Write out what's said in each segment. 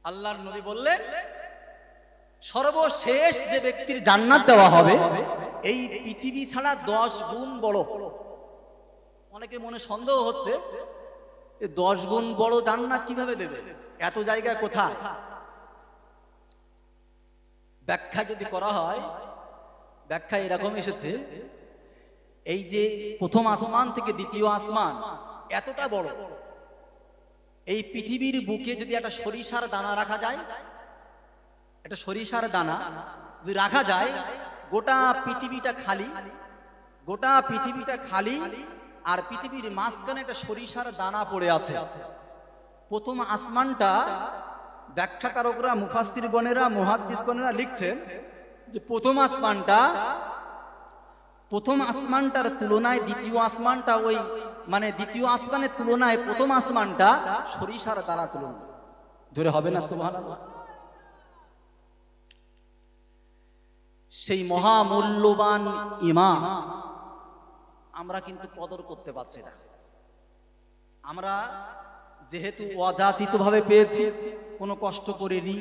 আল্লাহর নবী বললেন সর্বশেষ যে ব্যক্তির জান্নাত দেওয়া হবে এই পৃথিবী ছাড়া 10 গুণ বড়। অনেকে মনে সন্দেহ হচ্ছে 10 গুণ বড় জান্নাত কিভাবে দেবে, এত জায়গায় কোথায়? ব্যাখ্যা যদি করা হয়, ব্যাখ্যা এরকম এসেছে, এই যে প্রথম আসমান থেকে দ্বিতীয় আসমান এতটা বড়, এই পৃথিবীর বুকে যদি একটা সরিষার দানা রাখা যায়, একটা সরিষার দানা যদি রাখা যায়, গোটা পৃথিবীটা খালি, গোটা পৃথিবীটা খালি, আর পৃথিবীর মাঝখানে একটা সরিষার দানা পড়ে আছে। প্রথম আসমানটা ব্যাখ্যাকারকরা, মুফাসসিরগণেরা, মুহাদ্দিসগণেরা লিখছেন যে প্রথম আসমানটার তুলনায় দ্বিতীয় আসমানটা ওই মানে দ্বিতীয় আসমানের তুলনায় প্রথম আসমানটা সরিষার দানা তুলনা। জোরে হবে না সুবহানাল্লাহ? সেই মহামূল্যবান ঈমান আমরা কিন্তু কদর করতে পারছি না। আমরা যেহেতু অযাচিত ভাবে পেয়েছি, কোনো কষ্ট করিনি,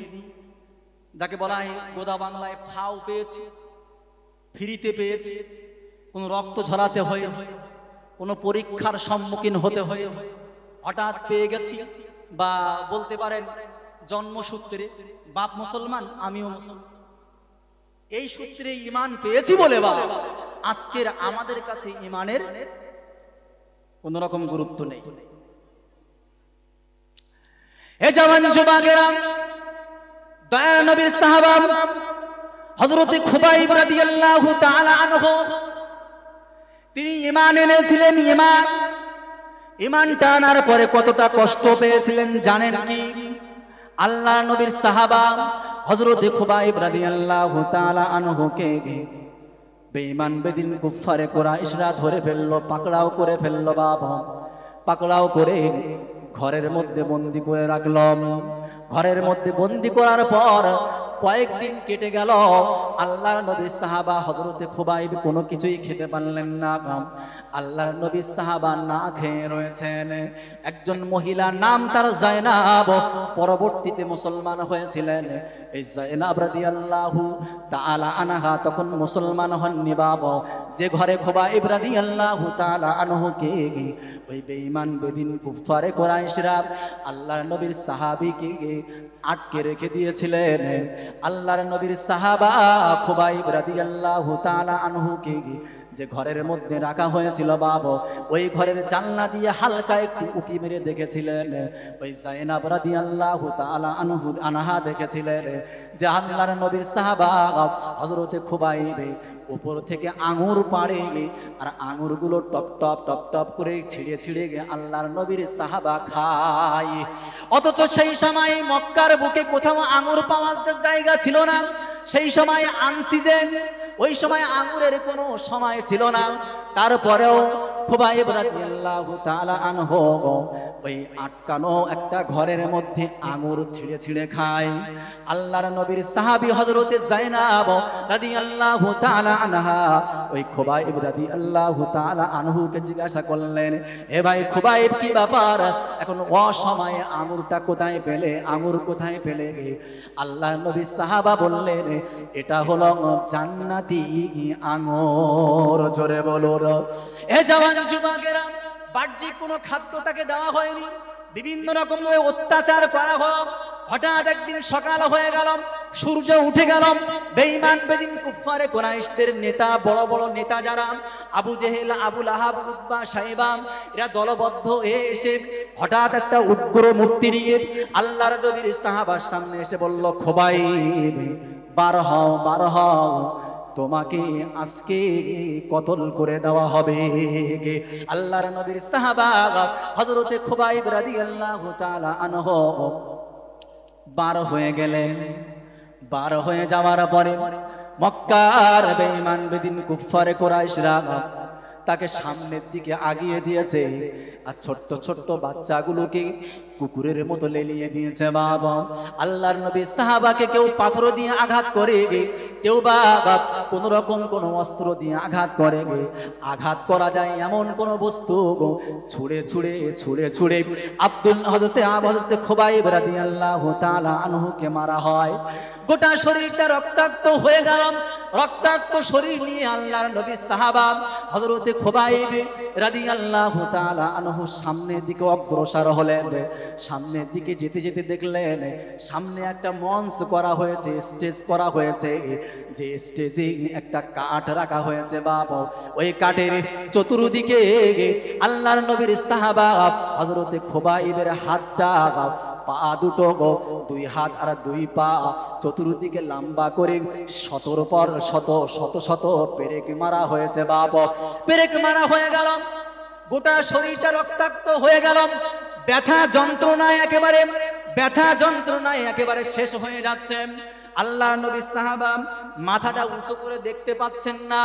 যাকে বলা হয় গোদা বাংলায় ফাও পেয়েছি, ফ্রিতে পেয়েছি, কোনো রক্ত ঝরাতে হয়ে, কোনো পরীক্ষার সম্মুখীন হতে হয়ে হঠাৎ পেয়ে গেছি, বা বলতে পারেন জন্মসূত্রে বাপ মুসলমান আমিও মুসলমান, এই সূত্রে ঈমান পেয়েছি বলে বা আজকের আমাদের কাছে ঈমানের কোন রকম গুরুত্ব নেই। এ জওয়ান যুবকেরা, দয়ার নবীর সাহাবা হযরত খুবাইব রাদিয়াল্লাহু তাআলা আনহু, তিনি ঈমান এনেছিলেন। ঈমানটা আনার পরে কতটা কষ্ট পেয়েছিলেন জানেন কি? আল্লাহর নবীর সাহাবা হযরত খুবাইব রাদিয়াল্লাহু তাআলা আনহুকে বেঈমান বেদিন কুফারে কুরাইশরা ধরে ফেললো, পাকড়াও করে ফেললো, বাবা পাকড়াও করে ঘরের মধ্যে বন্দী করে রাখলাম। ঘরের মধ্যে বন্দী করার পর কয়েকদিন কেটে গেল, আল্লাহর নবীর সাহাবা হযরত খুবাইব কোনো কিছুই খেতে পারলেন না। আল্লাহর নবীর সাহাবা না খেয়ে রয়েছেন। একজন মহিলা, নাম তার জায়নাব, পরবর্তীতে মুসলমান হয়েছিলেন। এই জায়নাব রাদিয়াল্লাহু তাআলা আনহা তখন মুসলমান হননি। বাবা, যে ঘরে খুবাইব রাদিয়াল্লাহু তাআলা আনহুকে ওই বেঈমান বেদিন কুফারে কুরাইশরা আল্লাহর নবীর সাহাবীকে আটকে রেখে দিয়েছিলেন, আল্লাহর নবীর সাহাবা খুবাইব রাদিয়াল্লাহু তাআলা আনহুকে যে ঘরের মধ্যে রাখা হয়েছিল, বাবা ওই ঘরের জানলা দিয়ে হালকা একটু উকি মেরে দেখেছিলেন। ওই জায়নাব রাদিয়াল্লাহু তাআলা আনহা দেখেছিলেন যে আল্লাহর নবীর সাহাবা হযরত খুবাইব উপর থেকে আঙ্গুর পাড়ে, আর আঙ্গুরগুলো টপ টপ টপ টপ করে ছিঁড়ে ছিঁড়ে আল্লাহর নবীর সাহাবা খায়। অথচ সেই সময় মক্কার বুকে কোথাও আঙ্গুর পাওয়ার জায়গা ছিল না, সেই সময় আনসিজন, ওই সময় আঙ্গুরের কোনো সময় ছিল না। তারপরেও খুবাইব রাদিয়াল্লাহু তাআলা আনহু ওই আটকানো একটা ঘরের মধ্যে আঙ্গুর ছিঁড়ে ছিঁড়ে খায়। আল্লাহর নবীর সাহাবী হযরত জায়নাব রাদিয়াল্লাহু তাআলা আনহা ওই খুবাইব রাদিয়াল্লাহু তাআলা আনহুকে জিজ্ঞাসা করলেন, এ ভাই খুবাইব, কি ব্যাপার, এখন অসময়ে আঙ্গুরটা কোথায় পেলে, আঙ্গুর কোথায় পেলে? আল্লাহর নবীর সাহাবা বললেন, এটা হলো জান্নাতি আঙ্গুর। জোরে বলো। এ জওয়ান যুবকেরা, বাহ্যিক কোনো খাদ্য তাকে দেওয়া হয়নি, বিভিন্ন রকম ভাবে অত্যাচার করা হোক। হঠাৎ একদিন সকাল হয়ে গেল, সূর্য উঠে গেল, বেঈমান বেদিন কুফারে কুরাইশদের নেতা, বড় বড় নেতা যারা আবু জেহেল, আবু লাহাব, উতবা, শাইবা, এরা দলবদ্ধ হয়ে এসে হঠাৎ একটা উগ্র মূর্তি নিয়ে আল্লাহর নবীর সাহাবার সামনে এসে বলল, খুবাইব বার হও, বার হও, তোমাকে আজকে কতল করে দেওয়া হবে। আল্লাহর নবীর সাহাবা হযরত খুবাইব রাদিয়াল্লাহু তাআলা আনহু বার হয়ে গেলেন। বার হয়ে যাওয়ার পরে মক্কার বেঈমান বেদিন কুফারে কুরাইশরা তাকে সামনের দিকে আগিয়ে দিয়েছে, আর ছোট্ট ছোট্ট বাচ্চাগুলোকে কুকুরের মতো লেলিয়ে দিয়েছে। বাবা, আল্লাহর নবী সাহাবাকে কেউ পাথর দিয়ে আঘাত করে, কেউ বা কোন রকম কোন অস্ত্র দিয়ে আঘাত করে, আঘাত করা যায় এমন কোন বস্তু ছুঁড়ে ছুঁড়ে ছুঁড়ে ছুঁড়ে হযরতে খুবাইব রাদিয়াল্লাহু তাআলা আনহুকে মারা হয়। গোটা শরীরটা রক্তাক্ত হয়ে গেল। রক্তাক্ত শরীর নিয়ে আল্লাহর নবীর সাহাবা হযরতে খুবাইব রাদিয়াল্লাহু তাআলা আনহু সামনের দিকে অগ্রসর হলেন। সামনের দিকে যেতে যেতে দেখলেন সামনে একটা মঞ্চ করা হয়েছে, স্টেজ করা হয়েছে, যে স্টেজে একটা কাঠ রাখা হয়েছে। বাবা, ওই কাঠের চতুর্দিকে আল্লাহর নবীর সাহাবা হযরতে খুবাইবের হাতটা, পা দুটো, দুই হাত আর দুই পা চতুর্দিকে লম্বা করে ১৭ পর শত শত শত পেরেক মারা হয়েছে। বাবা, পেরেক মারা হয়ে গেল, গোটা শরীরটা রক্তাক্ত হয়ে গেল। ব্যথা যন্ত্রণায় একেবারে শেষ হয়ে যাচ্ছে। আল্লাহ নবী সাহাবা মাথাটা উঁচু করে দেখতে পাচ্ছেন না,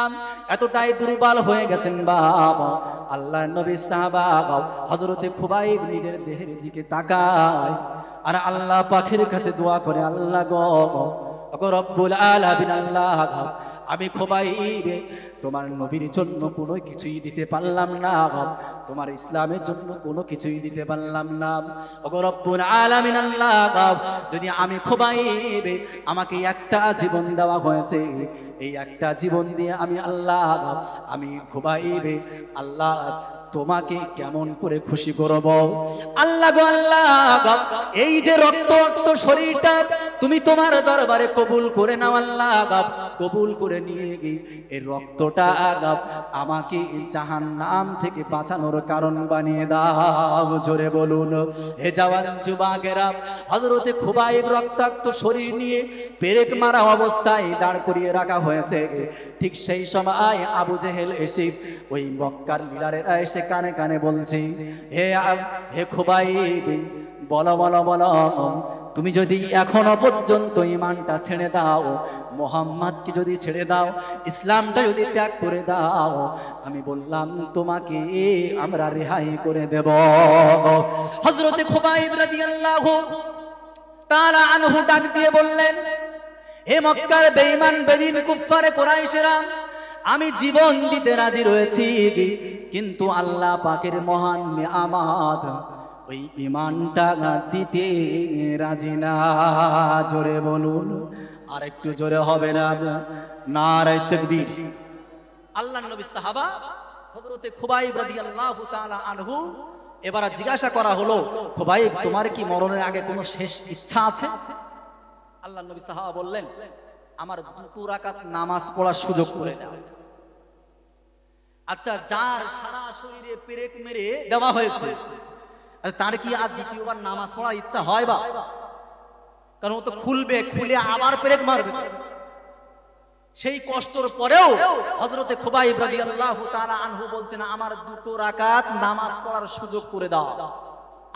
এতটাই দুর্বল হয়ে গেছেন। বাবা, আল্লাহ নবী সাহাবা হযরতে খুবাইব নিজের দেহের দিকে তাকায় আর আল্লাহ পাকের কাছে দোয়া করে, আল্লাহ গো রব্বুল আলামিন, আল্লাহ আমি খুবাইব তোমার নবীর জন্য কোনো কিছুই দিতে পারলাম না, তোমার ইসলামের জন্য কোনো কিছুই দিতে পারলাম না। ওগো রব্বুল আলামিন, আল্লাহ যদি আমি খুবাইব, আমাকে একটা জীবন দেওয়া হয়েছে, এই একটা জীবন দিয়ে আমি খুবাইব আল্লাহ তোমাকে কেমন করে খুশি করব। আল্লাহ গো আল্লাহ, এই যে রক্ত শরীরটা তুমি তোমার দরবারে কবুল করে নাও। আল্লাহ কবুল করে নিয়ে গিয়ে এই রক্তটা আমাকে জাহান্নাম থেকে বাঁচানোর কারণ বানিয়ে দাও। জোরে বলুন হে জওয়ান যুবকেরা, হযরতে খুবাইব রক্তাক্ত শরীর নিয়ে পেরেক মারা অবস্থায় দাঁড় করিয়ে রাখা হয়েছে। ঠিক সেই সময় আবু জেহেল এসে ওই মক্কার লিডারেরা এসে কানে কানে বলছে, হে খুবাইব, বলো বলো বলো, তুমি যদি এখনো পর্যন্ত ঈমানটা ছেড়ে দাও, মুহাম্মদকে যদি ছেড়ে দাও, ইসলামটা যদি ত্যাগ করে দাও, আমি বললাম তোমাকে আমরা রেহাই করে দেব। হযরতে খুবাইব রাদিয়াল্লাহু তাআলা আনহু ডাক দিয়ে বললেন, হে মক্কার বেঈমান বেদিন কুফফারে কুরাইশেরা, আমি জীবন দিতে রাজি রয়েছি, কিন্তু আল্লাহ পাকের মহান নিয়ামত ওই ঈমানটা দিতে রাজি না। জোরে বলুন, আর একটু জোরে হবে না? নারে তাকবীর। আল্লাহর নবী সাহাবা হযরতে খুবাইব রাদিয়াল্লাহু তাআলা আনহু এবার জিজ্ঞাসা করা হলো, খুবাইব তোমার কি মরণের আগে কোনো শেষ ইচ্ছা আছে? আল্লাহর নবী সাহাবা বললেন, আমার 2 রাকাত নামাজ পড়ার সুযোগ করে দাও। আচ্ছা, যার সারা শরীরে পেরেক মেরে দেওয়া হয়েছে, তার কি আর দ্বিতীয়বার নামাজ পড়ার ইচ্ছা হয়? বা কারণ ও তো খুলে আবার পেরেক মারবে। সেই কষ্টের পরেও হযরতে খুবাইব রাদিয়াল্লাহু তাআলা আনহু বলছেন, আমার 2 রাকাত নামাজ পড়ার সুযোগ করে দাও।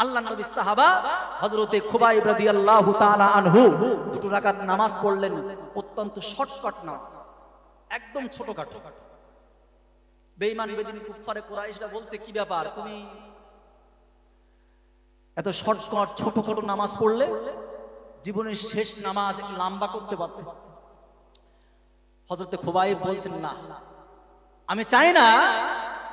আল্লাহর নবী সাহাবা হযরতে খুবাইব রাদিয়াল্লাহু তাআলা আনহু 2 রাকাত নামাজ পড়লেন, অত্যন্ত শর্টকাট নামাজ, একদম ছোটখাটো। বেঈমান বেদিন কুফফারে কুরাইশরা বলছে, কি ব্যাপার, তুমি এত শর্টকাট ছোটখাটো নামাজ পড়লে? জীবনের শেষ নামাজ একটু লম্বা করতে পারতে। হযরতে খুবাইব বলছেন, না, আমি চাই না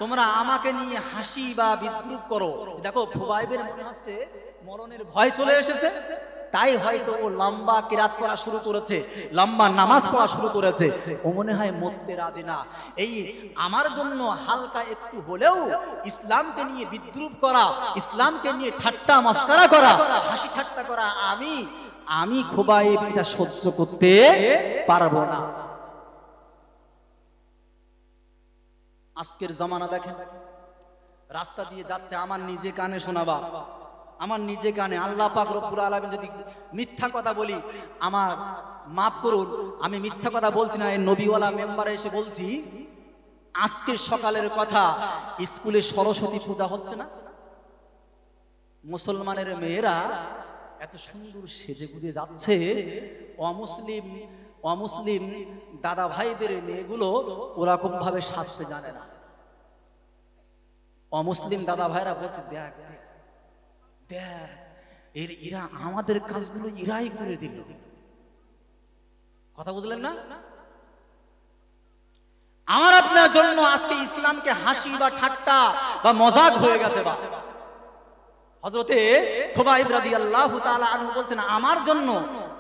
তোমরা আমাকে নিয়ে হাসি বা বিদ্রুপ করো। দেখো, খুবাইবের মনে হচ্ছে মরণের ভয় চলে এসেছে, তাই হয়তো ও লম্বা কিরাত করা শুরু করেছে, লম্বা নামাজ পড়া শুরু করেছে। ও মনে হয় মরতে রাজি না। এই আমার জন্য হালকা একটু হলেও ইসলামকে নিয়ে বিদ্রুপ করা, ইসলামকে নিয়ে ঠাট্টা মস্করা করা, হাসি ঠাট্টা করা, আমি খুবাইব এটা সহ্য করতে পারবো না। আজকের জামানা দেখেন, রাস্তা দিয়ে যাচ্ছে, আমার নিজে কানে শোনাবা, আমার নিজে কানে, আল্লাহ পাক রব্বুল আলামিন যদি মিথ্যা কথা বলি আমার মাফ করুন, আমি মিথ্যা কথা বলছি না, এই নবীওয়ালা মেম্বারে এসে বলছি, আজকের সকালের কথা, স্কুলে সরস্বতী পূজা হচ্ছে না, মুসলমানের মেয়েরা এত সুন্দর সেজে গুজে যাচ্ছে, অমুসলিম দাদা ভাইদের মেয়েগুলো ওরকম ভাবে সাজতে জানে না। অমুসলিম দাদা ভাইরা বলছে দেখ দেখ এরা আমাদের কাজগুলো ইরাই করে দিল। কথা বুঝলেন না? আমার আপনার জন্য আজকে ইসলামকে হাসি বা ঠাট্টা বা মজাক হয়ে গেছে। বা হযরতে খুবাইব রাদিয়াল্লাহু তাআলা আনহু বলছেন, আমার জন্য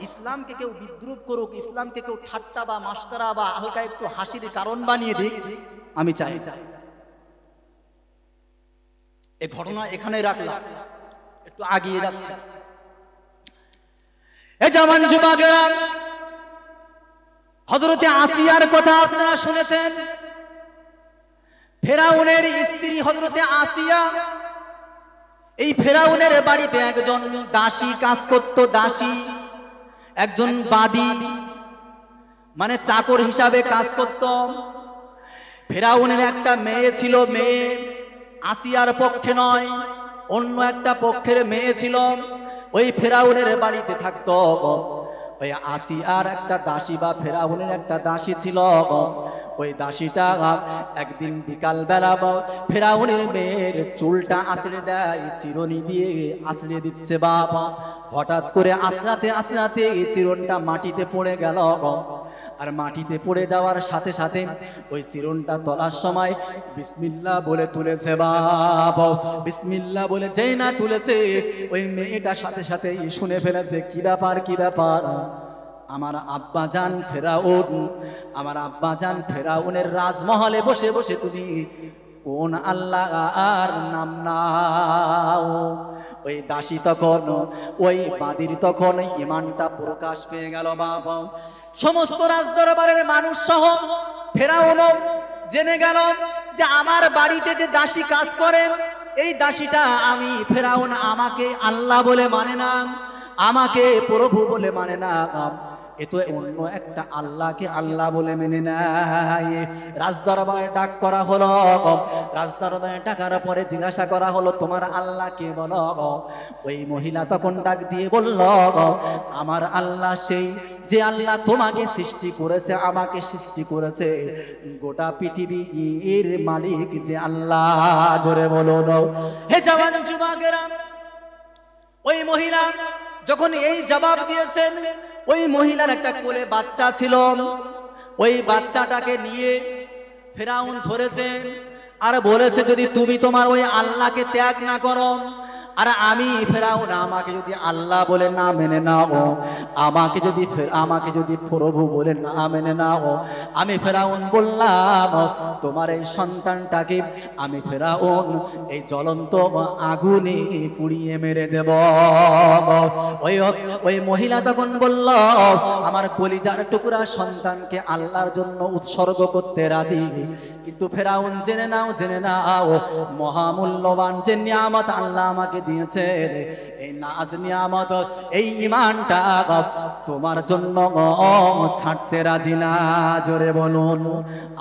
ইসলামকে কেউ বিদ্রুপ করুক, ইসলামকে কেউ ঠাট্টা বা মাস্কারা বা হালকা একটু হাসির কারণ বানিয়ে দিক, আমি চাই। এই ঘটনা এখানে রাখলাম, একটু আগিয়ে যাচ্ছে। এ জওয়ান যুবকেরা, হযরতে আসিয়ার কথা আপনারা শুনেছেন। ফেরাউনের স্ত্রী হযরতে আসিয়া, এই ফেরাউনের বাড়িতে একজন দাসী কাজ করত। দাসী একজন বাদী, মানে চাকর হিসাবে কাজ করত। ফেরাউনের একটা মেয়ে ছিল, মেয়ে আসিয়ার পক্ষে নয়, অন্য একটা পক্ষের মেয়ে ছিল, ওই ফেরাউনের বাড়িতে থাকতো। ওই আসিয়ার একটা দাসী বা ফেরাউনের একটা দাসী ছিল। ওই দাসীটা একদিন বিকাল বেলা ফেরাউনের মেয়ের চুলটা আঁচড়ে দেয়, চিরুনি দিয়ে আঁচড়ে দিচ্ছে বাবা। হঠাৎ করে আঁচড়াতে আঁচড়াতে চিরুনটা মাটিতে পড়ে গেল। আর মাটিতে পড়ে যাওয়ার সাথে সাথে ওই চিরুনটা তোলার সময় বিসমিল্লাহ বলে তুলেছে বাবা। বিসমিল্লাহ বলে যেই না তুলেছে, ওই মেয়েটা সাথে সাথে শুনে ফেলেছে, কি ব্যাপার কি ব্যাপার? আমার আব্বা জান ফেরাউন, আমার আব্বা জান ফেরাউনের রাজমহলে বসে বসে তুমি কোন আল্লাহ আর নাম নাও। ওই দাসী তখন, ওই বাদীর তখন ঈমানটা প্রকাশ পেয়ে গেল বাবা। সমস্ত রাজদরবারের মানুষ সহ ফেরাউনও জেনে গেল যে আমার বাড়িতে যে দাসী কাজ করেন, এই দাসীটা আমি ফেরাউন আমাকে আল্লাহ বলে মানে না, আমাকে প্রভু বলে মানে না, এ তো অন্য একটা আল্লাহকে আল্লাহ বলে মেনে নেয়। রাজদরবারে ডাক করা হলো। রাজদরবারে ডাকার পরে জিজ্ঞাসা করা হলো, তোমার আল্লাহ কে বলো? ওই মহিলা তখন ডাক দিয়ে বলল, আমার আল্লাহ সেই যে আল্লাহ তোমাকে সৃষ্টি করেছে, আমাকে সৃষ্টি করেছে, গোটা পৃথিবীর মালিক যে আল্লাহ। জোরে বলুন হে জওয়ান যুবকেরা। ওই মহিলা যখন এই জবাব দিয়েছেন, ওই মহিলার একটা কোলে বাচ্চা ছিল। ওই বাচ্চাটাকে নিয়ে ফেরাউন ধরেছেন আর বলেছে, যদি তুমি তোমার ওই আল্লাহকে ত্যাগ না করো, আর আমি ফেরাউন আমাকে যদি আল্লাহ বলে না মেনে নাও, আমাকে যদি প্রভু বলে না মেনে নাও, আমি ফেরাউন বললাম তোমার এই সন্তানটাকে আমি ফেরাউন এই জ্বলন্ত আগুনে পুড়িয়ে মেরে দেব। ওই মহিলা তখন বলল, আমার কলিজার টুকরা সন্তানকে আল্লাহর জন্য উৎসর্গ করতে রাজি। কিন্তু ফেরাউন জেনে নাও মহামূল্যবান যে নিয়ামত আল্লাহ আমাকে দিয়েছে, এই নাজ নিয়ামত, এই ঈমানটা তোমার জন্য ছাড়তে রাজি না। জোরে বলুন,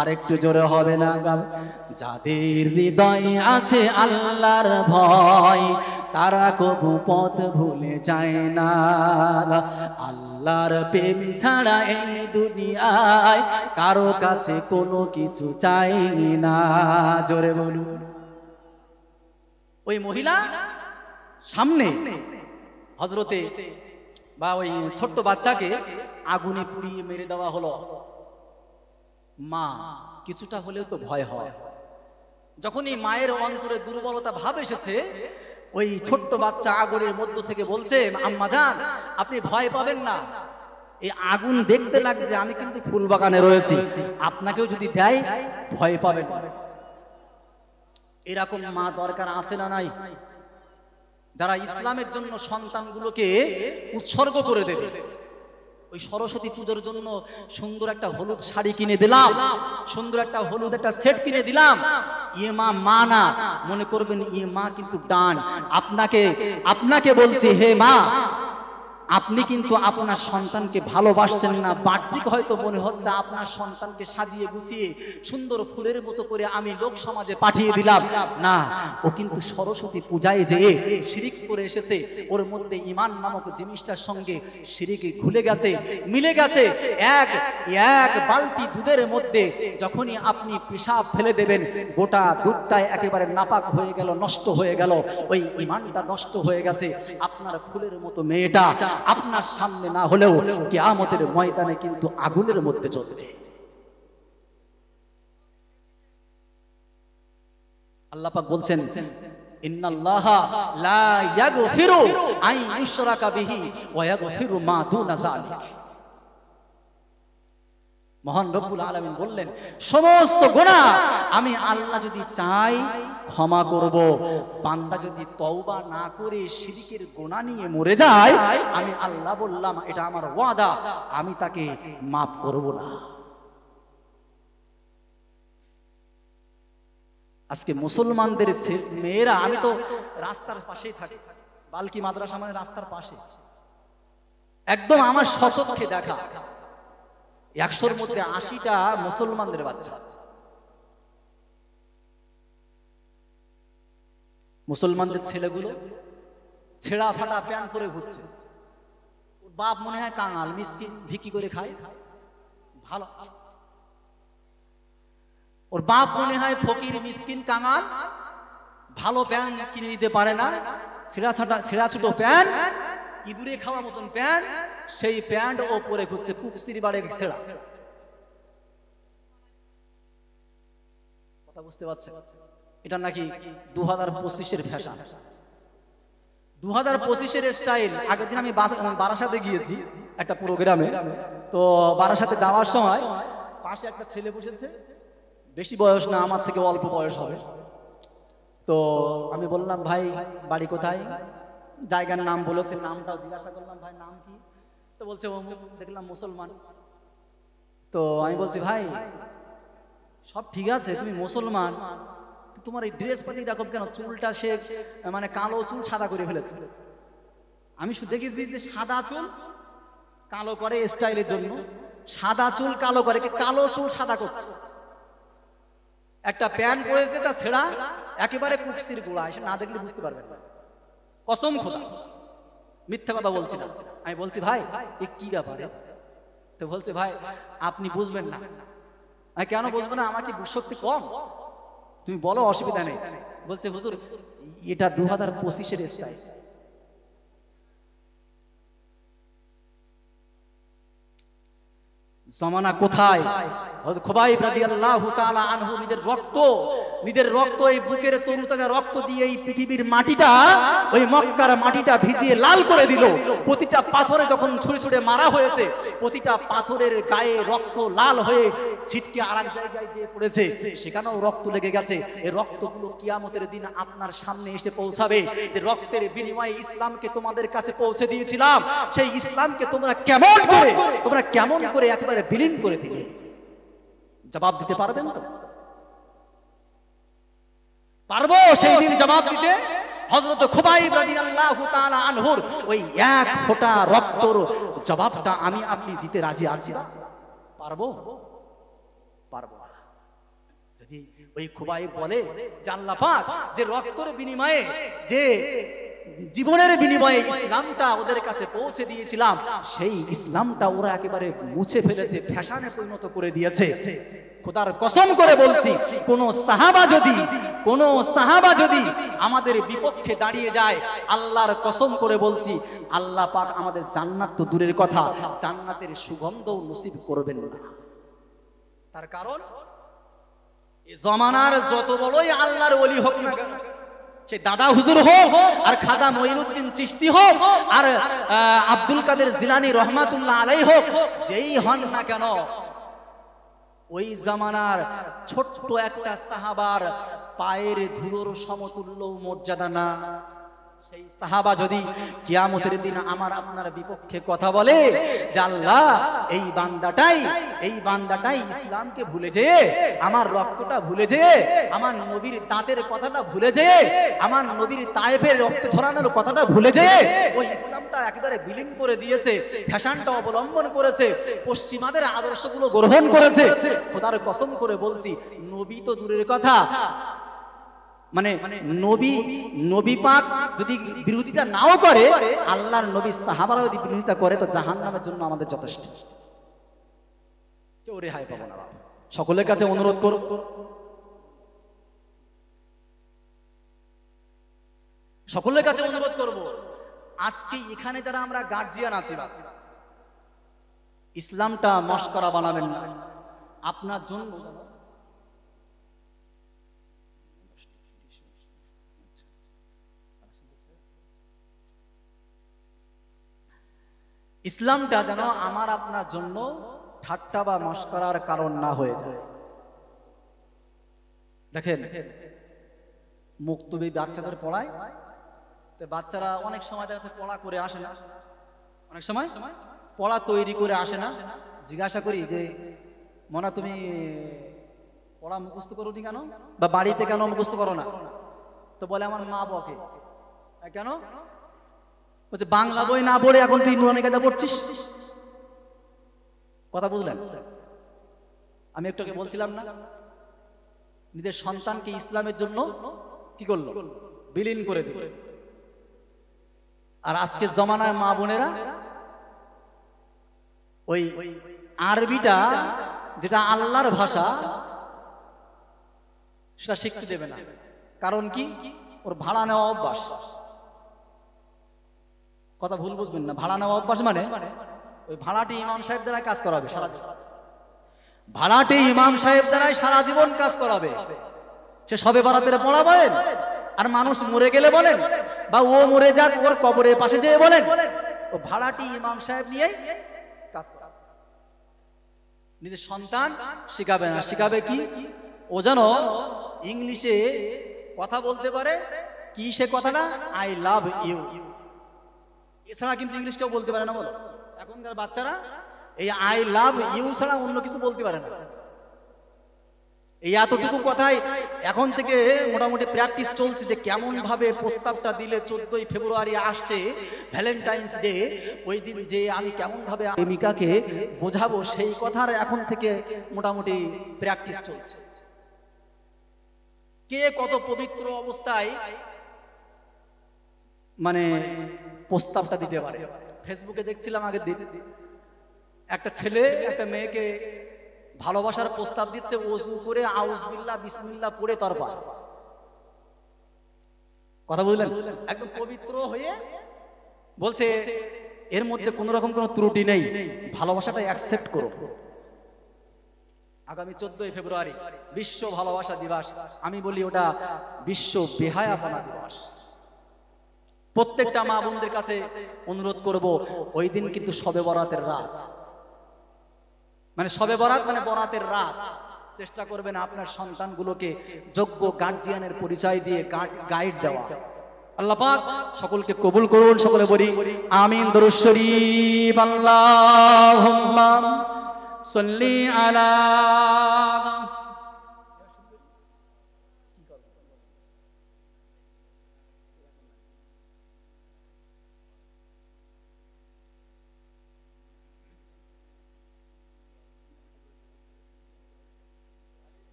আরেকটু জোরে হবে না? যাদের হৃদয়ে আছে আল্লাহর ভয়, তারা কবু পথ ভুলে যায় না। আল্লাহর প্রেম ছাড়া এই দুনিয়ায় কারো কাছে কোনো কিছু চাই না। জোরে বলুন। ওই মহিলা সামনে হযরতে বা ওই ছোট্ট বাচ্চাকে আগুনে পুড়িয়ে মেরে দেওয়া হলো। মা কিছুটা হলেও তো ভয় হয়। যখন এই মায়ের অন্তরে দুর্বলতা ভাব এসেছে, ওই ছোট্ট বাচ্চা আগুনের মধ্য থেকে বলছে, আম্মা জান আপনি ভয় পাবেন না, এই আগুন দেখতে লাগছে, আমি কিন্তু ফুল বাগানে রয়েছি, আপনাকেও যদি দেয় ভয় পাবেন না। এরকম মা দরকার আছে না নাই? যারা ইসলামের জন্য সন্তানগুলোকে উৎসর্গ করে দেবে। ওই সরস্বতী পূজার জন্য সুন্দর একটা হলুদ শাড়ি কিনে দিলাম, সুন্দর একটা হলুদ একটা সেট কিনে দিলাম, ইয়ে মা না মনে করবেন, ইয়ে মা কিন্তু ডান। আপনাকে বলছি, হে মা, আপনি কিন্তু আপনার সন্তানকে ভালোবাসছেন না, বাহ্যিক হয়তো মনে হচ্ছে আপনার সন্তানকে সাজিয়ে গুছিয়ে সুন্দর ফুলের মতো করে আমি লোক সমাজে পাঠিয়ে দিলাম, না, ও কিন্তু সরস্বতী পূজায় যেয়ে শিরিক করে এসেছে। ওর মধ্যে ঈমান নামক জিনিসটার সঙ্গে শিরিক ঘুলে গেছে, মিলে গেছে। এক বালতি দুধের মধ্যে যখনই আপনি পেশাব ফেলে দেবেন, গোটা দুধটাই একেবারে নাপাক হয়ে গেল, নষ্ট হয়ে গেল, ওই ঈমানটা নষ্ট হয়ে গেছে। আপনার ফুলের মতো মেয়েটা আপনার সামনে না হলেও কিয়ামতের ময়দানে কিন্তু আগুনের মধ্যে জ্বলবে। আল্লাহ পাক বলছেন, ইন্নাল্লাহা লা ইয়াগফিরু আন ইউশরাকা বিহি ওয়া ইয়াগফিরু মা দুনা যালিক। মহান রব্বুল আলামিন বললেন, সমস্ত গুনাহ আমি আল্লাহ যদি চাই ক্ষমা করব, বান্দা যদি তওবা না করে শিরকের গুনাহ নিয়ে মরে যায়, আমি আল্লাহ বললাম, এটা আমার ওয়াদা, আমি তাকে মাফ করব না। আজকে মুসলমানদের মেয়েরা, আমি তো রাস্তার পাশেই থাকি, বালকি মাদ্রাসা মানে রাস্তার পাশে, একদম আমার সচক্ষে দেখা, 100-র মধ্যে 80টা মুসলমানদের বাচ্চা। মুসলমানদের ছেলেগুলো ছেঁড়া ফাটা প্যান্ট পরে ঘুরছে। ওর বাপ মনে হয় কাঙাল, মিসকিন, ভিকি করে খায় ভালো। ওর বাপ মনে হয় ফকির, মিসকিন, কাঙাল, ভালো প্যান্ট কিনে দিতে পারে না, ছেঁড়া ছোট প্যান্ট, ইঁদুরে খাওয়া মতন প্যান্ট, সেই প্যান্ট ও পরে ঘুরছে, কুকসির বাড়ে ছেঁড়া। কথা বুঝতে পারছে? এটা নাকি 2025-এর ফ্যাশন, 2025-এর স্টাইল। আগের দিন আমি বারাসাতে গিয়েছি একটা প্রোগ্রামে, তো বারাসাতে যাওয়ার সময় পাশে একটা ছেলে বসেছে, বেশি বয়স না, আমার থেকে অল্প বয়স হবে। তো আমি বললাম, ভাই বাড়ি কোথায়? জায়গার নাম বলেছে, নামটাও জিজ্ঞাসা করলাম, ভাই নাম কি? তো বলছে দেখলাম মুসলমান। তো আমি বলছি, ভাই সব ঠিক আছে, তুমি মুসলমান, তোমার এই ড্রেস পাতি এরকম কেন? চুলটা সে মানে কালো চুল সাদা করে ফেলেছে। আমি শুধু দেখেছি যে সাদা চুল কালো করে স্টাইলের জন্য, সাদা চুল কালো করে, কালো চুল সাদা করছে। একটা প্যান্ট পরেছে, তা ছেঁড়া, একেবারে কুকসির গোড়া, এসে না দেখলে বুঝতে পারবেন না। কসম খোদা, মিথ্যা কথা বলছি না। আমি বলছি, ভাই এ কি ব্যাপারে? তো বলছে, ভাই আপনি বুঝবেন না। আমি কেন বুঝবো না? আমার কি বুঝশক্তি কম? তুমি বলো, অসুবিধা নেই। বলছে, হুজুর এটা 2025-এর স্টাইল। জামানা কোথায়? হযরত খুবাইব রাদিয়াল্লাহু তাআলা আনহু নিজের রক্ত এই বুকের তরুতাজা রক্ত দিয়ে এই পৃথিবীর মাটিটা, ওই মক্কার মাটিটা ভিজিয়ে লাল করে দিল। প্রতিটা পাথরে যখন ছুঁড়ে ছুঁড়ে মারা হয়েছে, প্রতিটা পাথরের গায়ে রক্ত লাল হয়ে ছিটকে আরেক জায়গায় গিয়ে পড়েছে, সেখানেও রক্ত লেগে গেছে। এই রক্তগুলো কিয়ামতের দিন আপনার সামনে এসে পৌঁছাবে। যে রক্তের বিনিময়ে ইসলামকে তোমাদের কাছে পৌঁছে দিয়েছিলাম, সেই ইসলামকে তোমরা কেমন করে একেবারে বিলীন করে দিলে? জবাব দিতে পারবেন তো? পারবো সেই দিন জবাব দিতে? হযরত খুবাইব রাদিয়াল্লাহু তাআলা আনহুর ওই এক ফোঁটা রক্তর জবাবটা আমি আপনি দিতে রাজি আছি? পারবো? পারবো না। যদি ওই খুবাইব বলে যে আল্লাহ পাক যে রক্তের বিনিময়ে, যে জীবনের বিনিময়ে ইসলামটা ওদের কাছে পৌঁছে দিয়েছিলাম, সেই ইসলামটা ওরা একেবারে মুছে ফেলেছে, ফ্যাশনে পরিণত করে দিয়েছে। খোদার কসম করে বলছি, কোন সাহাবা যদি আমাদের বিপক্ষে দাঁড়িয়ে যায়, আল্লাহর কসম করে বলছি, আল্লাহ পাক আমাদের জান্নাত তো দূরের কথা, জান্নাতের সুগন্ধও নসিব করবেন না। তার কারণ এই জমানার যত বড়ই আল্লাহর ওলি হোক না কেন, সে দাদা হুজুর হোক, আর খাজা মঈনুদ্দিন চিশতি হোক, আর আব্দুল কাদের জিলানী রহমাতুল্লাহ আলাইহি হোক, যেই হন না কেন, ওই জামানার ছোট্ট একটা সাহাবার পায়ের ধুলোর সমতুল্য মর্যাদা না। সেই সাহাবা যদি কিয়ামতের দিন আমার আপনার বিপক্ষে কথা বলে যে আল্লাহ এই বান্দাটাই ইসলামকে ভুলে যেয়ে, আমার রক্তটা ভুলে যেয়ে, আমার নবীর দাঁতের কথাটা ভুলে যেয়ে, আমার নবীর তায়েফের রক্ত ঝরানোর কথাটা ভুলে যেয়ে ওই ইসলামটা একেবারে বিলীন করে দিয়েছে, ফ্যাশনটা অবলম্বন করেছে, পশ্চিমাদের আদর্শগুলো গ্রহণ করেছে, খোদার কসম করে বলছি নবী তো দূরের কথা, মানে নবী পাক যদি বিরোধিতা নাও করে, আল্লাহর নবী সাহাবারা যদি বিরোধিতা করে তো জাহান্নামের জন্য আমাদের যথেষ্ট, কেউ রেহাই পাবো না। সকলের কাছে অনুরোধ করো, সকলের কাছে অনুরোধ করব, আজকে এখানে যারা আমরা গার্জিয়ান আছি, ইসলামটা মস্করা বানাবেন না। আপনার জন্য ইসলামটা যেন আমার আপনার জন্য ঠাট্টা বা মস্করার কারণ না হয়ে যায়। দেখেন মুক্তবি বাচ্চাদের পড়ায়, তো বাচ্চারা অনেক সময় দেখা যাচ্ছে পড়া করে আসে না, অনেক সময় পড়া তৈরি করে আসে না। জিজ্ঞাসা করি যে মনা তুমি পড়া মুখস্থ করো নি কেন, বা বাড়িতে কেন মুখস্থ করো না? তো বলে আমার মা বকে। কেন? বলছে বাংলা বই না পড়ে এখন তুই নুরানি কায়দা পড়ছিস। কথা বুঝলেন? আমি একটু আগে বলছিলাম না, নিজের সন্তানকে ইসলামের জন্য কি করলো? বিলীন করে দিল। আর আজকে জমানার মা বোনেরা ওই আরবিটা যেটা আল্লাহর ভাষা সেটা শিখতে দেবে না। কারণ কি? ওর ভাড়া নেওয়া অভ্যাস। কথা ভুল বুঝবেন না, ভাড়া নেওয়া অভ্যাস মানে ওই ভাড়াটি ইমাম সাহেব দ্বারা কাজ করাবে সারা জীবন, ভাড়াটি ইমাম সাহেব দ্বারাই সারা জীবন কাজ করাবে। সে সবে বরাতের পড়া বলেন, আর মানুষ মরে গেলে বলেন, বা ও মরে যাক ওর কবরের পাশে যেয়ে বলেন, ও ভাড়াটি ইমাম সাহেব নিয়েই কাজ করাবে। নিজের সন্তান শিখাবে না। শিখাবে কি? ও যেন ইংলিশে কথা বলতে পারে। কি সে কথাটা? I love you. এছাড়া কিন্তু ইংলিশ কেউ বলতে পারে না। বলো, এখনকার বাচ্চারা এই আই লাভ ইউ ছাড়া অন্য কিছু বলতে পারে না। এই এতটুকু কথাই এখন থেকে মোটামুটি প্র্যাকটিস চলছে, যে কেমন ভাবে প্রস্তাবটা দিলে 14ই ফেব্রুয়ারি আসছে ভ্যালেন্টাইন্স ডে, ওই দিন যে আমি কেমন ভাবে প্রেমিকাকে বোঝাবো, সেই কথার এখন থেকে মোটামুটি প্র্যাকটিস চলছে। কে কত পবিত্র অবস্থায় মানে প্রস্তাবটা দিতে পারে। ফেসবুকে দেখছিলাম আগের দিন, একটা ছেলে একটা মেয়েকে ভালোবাসার প্রস্তাব দিচ্ছে, ওযু করে আউযুবিল্লাহ বিসমিল্লাহ পড়ে তারপর। কথা বুঝলেন? একদম পবিত্র হয়ে বলছে এর মধ্যে কোন রকম কোনো ত্রুটি নেই, ভালোবাসাটা অ্যাকসেপ্ট করো। আগামী 14ই ফেব্রুয়ারি বিশ্ব ভালোবাসা দিবস। আমি বলি ওটা বিশ্ব বেহায়াপনা দিবস। প্রত্যেকটা মা বোনদের কাছে অনুরোধ করব, ওই দিন কিন্তু শবে বরাতের রাত, মানে শবে বরাত মানে বরাতের রাত। চেষ্টা করবেন আপনার সন্তানগুলোকে যোগ্য গার্জিয়ানের পরিচয় দিয়ে গাইড দেওয়া। আল্লাহ পাক সকলকে কবুল করুন। সকলে বলি আমিন। দরুদ শরীফ। আল্লাহুম্মা সাল্লি আলা।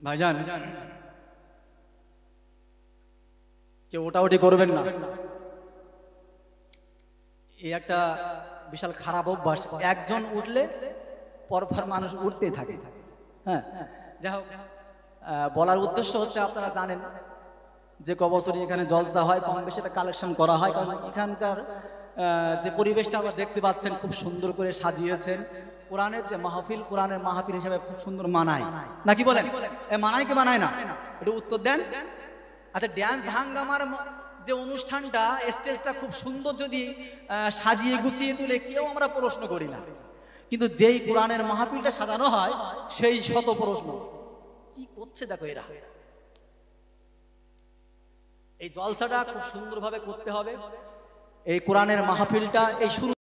ভাইজান কেউ ওটাওটি করবেন না, এই একটা বিশাল খারাপ অভ্যাস। একজন উঠলে পরপর মানুষ উঠতেই থাকে। হ্যাঁ, যাই হোক, বলার উদ্দেশ্য হচ্ছে আপনারা জানেন যে কবছরই এখানে জলসা হয়, কম বেশি এটা কালেকশন করা হয়। কারণ এখানকার যে পরিবেশটা আমরা দেখতে পাচ্ছেন, খুব সুন্দর করে সাজিয়েছেন। কোরআনের যে মাহফিল, কোরআনের মাহফিল হিসেবে খুব সুন্দর মানায়, নাকি বলেন? মানায় কি মানায় না? একটু উত্তর দেন। আচ্ছা, ড্যান্স হাঙ্গামার যে অনুষ্ঠানটা, স্টেজটা খুব সুন্দর যদি সাজিয়ে গুছিয়ে তুলে, কেউ আমরা প্রশ্ন করি না। কিন্তু যেই কোরআনের মাহফিলটা সাজানো হয়, সেই শত প্রশ্ন। কি করছে দেখো এরা, এই জলসাটা খুব সুন্দরভাবে করতে হবে। এই কোরআনের মাহফিলটা এই শুরু